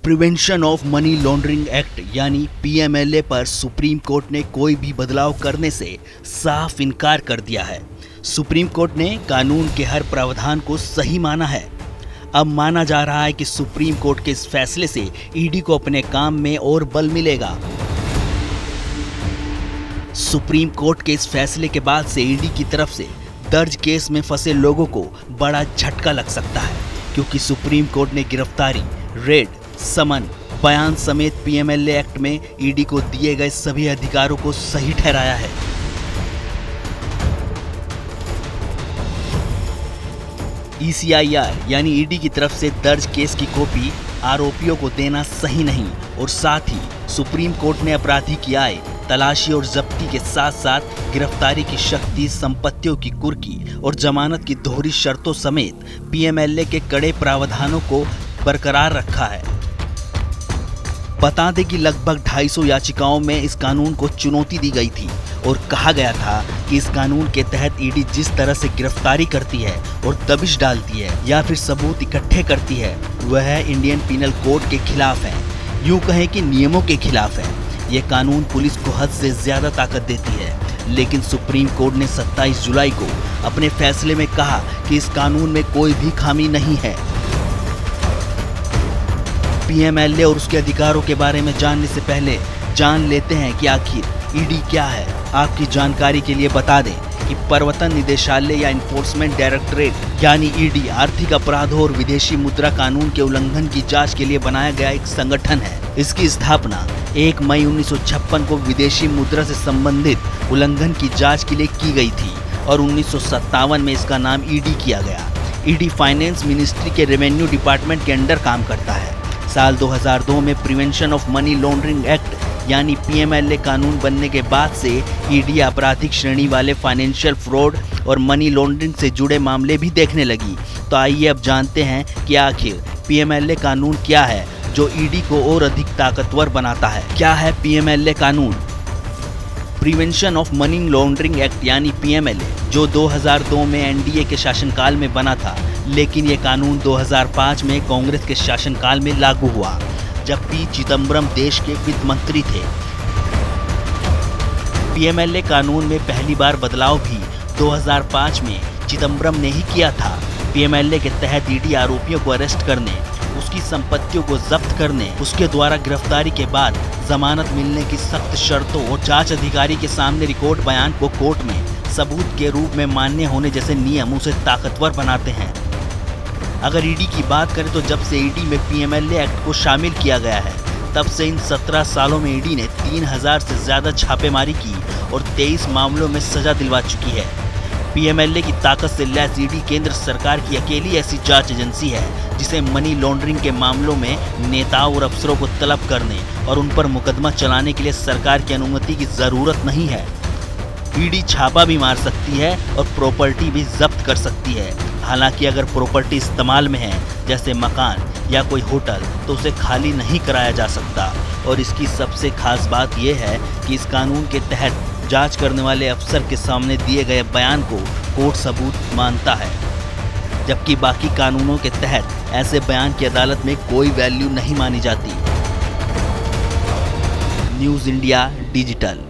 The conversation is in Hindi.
Prevention of money laundering act यानी पीएमएलए पर सुप्रीम कोर्ट ने कोई भी बदलाव करने से साफ इनकार कर दिया है। सुप्रीम कोर्ट ने कानून के हर प्रावधान को सही माना है। अब माना जा रहा है कि सुप्रीम कोर्ट के इस फैसले से ईडी को अपने काम में और बल मिलेगा। सुप्रीम कोर्ट के इस फैसले के बाद से ईडी की तरफ से दर्ज केस में फंसे लोगों को बड़ा झटका लग सकता है, क्योंकि सुप्रीम कोर्ट ने गिरफ्तारी, रेड, समन, बयान समेत पीएमएलए एक्ट में ईडी को दिए गए सभी अधिकारों को सही ठहराया है। ईसीआईआर यानी ईडी की तरफ से दर्ज केस की कॉपी आरोपियों को देना सही नहीं, और साथ ही सुप्रीम कोर्ट ने अपराधी की आय, तलाशी और जब्ती के साथ साथ गिरफ्तारी की शक्ति, संपत्तियों की कुर्की और जमानत की दोहरी शर्तों समेत पीएमएलए के कड़े प्रावधानों को बरकरार रखा है। बता दें कि लगभग 250 याचिकाओं में इस कानून को चुनौती दी गई थी और कहा गया था कि इस कानून के तहत ईडी जिस तरह से गिरफ्तारी करती है और दबिश डालती है या फिर सबूत इकट्ठे करती है, वह इंडियन पीनल कोड के खिलाफ है, यूं कहें कि नियमों के खिलाफ है। ये कानून पुलिस को हद से ज्यादा ताकत देती है, लेकिन सुप्रीम कोर्ट ने 27 जुलाई को अपने फैसले में कहा कि इस कानून में कोई भी खामी नहीं है। पीएमएलए और उसके अधिकारों के बारे में जानने से पहले जान लेते हैं कि आखिर ईडी क्या है। आपकी जानकारी के लिए बता दें कि प्रवर्तन निदेशालय या इन्फोर्समेंट डायरेक्टरेट यानी ईडी आर्थिक अपराधों और विदेशी मुद्रा कानून के उल्लंघन की जांच के लिए बनाया गया एक संगठन है। इसकी स्थापना 1 मई 1956 को विदेशी मुद्रा से संबंधित उल्लंघन की जांच के लिए की गई थी और 1957 में इसका नाम ईडी किया गया। ईडी फाइनेंस मिनिस्ट्री के रेवेन्यू डिपार्टमेंट के अंडर काम करता है। साल 2002 में prevention of money laundering act यानी पीएमएलए कानून बनने के बाद से ईडी आपराधिक श्रेणी वाले फाइनेंशियल फ्रॉड और मनी लॉन्ड्रिंग से जुड़े मामले भी देखने लगी। तो आइए अब जानते हैं कि आखिर पीएमएलए कानून क्या है जो ईडी को और अधिक ताकतवर बनाता है। क्या है पीएमएलए कानून? Prevention of money laundering act यानी पीएमएलए जो 2002 में एनडीए के शासनकाल में बना था, लेकिन ये कानून 2005 में कांग्रेस के शासनकाल में लागू हुआ, जब पी चिदम्बरम देश के वित्त मंत्री थे। पीएमएलए कानून में पहली बार बदलाव भी 2005 में चिदम्बरम ने ही किया था। पीएमएलए के तहत ईडी आरोपियों को अरेस्ट करने, उसकी संपत्तियों को जब्त करने, उसके द्वारा गिरफ्तारी के बाद जमानत मिलने की सख्त शर्तों और जांच अधिकारी के सामने रिकॉर्ड बयान को कोर्ट में सबूत के रूप में मान्य होने जैसे नियम उसे ताकतवर बनाते हैं। अगर ईडी की बात करें तो जब से ईडी में पीएमएलए एक्ट को शामिल किया गया है, तब से इन 17 सालों में ईडी ने 3000 से ज्यादा छापेमारी की और 23 मामलों में सजा दिलवा चुकी है। पीएमएलए की ताकत से लैस ईडी केंद्र सरकार की अकेली ऐसी जांच एजेंसी है जिसे मनी लॉन्ड्रिंग के मामलों में नेताओं और अफसरों को तलब करने और उन पर मुकदमा चलाने के लिए सरकार की अनुमति की जरूरत नहीं है। ईडी छापा भी मार सकती है और प्रॉपर्टी भी जब्त कर सकती है। हालांकि अगर प्रॉपर्टी इस्तेमाल में है, जैसे मकान या कोई होटल, तो उसे खाली नहीं कराया जा सकता। और इसकी सबसे खास बात यह है कि इस कानून के तहत जांच करने वाले अफसर के सामने दिए गए बयान को कोर्ट सबूत मानता है, जबकि बाकी कानूनों के तहत ऐसे बयान की अदालत में कोई वैल्यू नहीं मानी जाती। News India digital.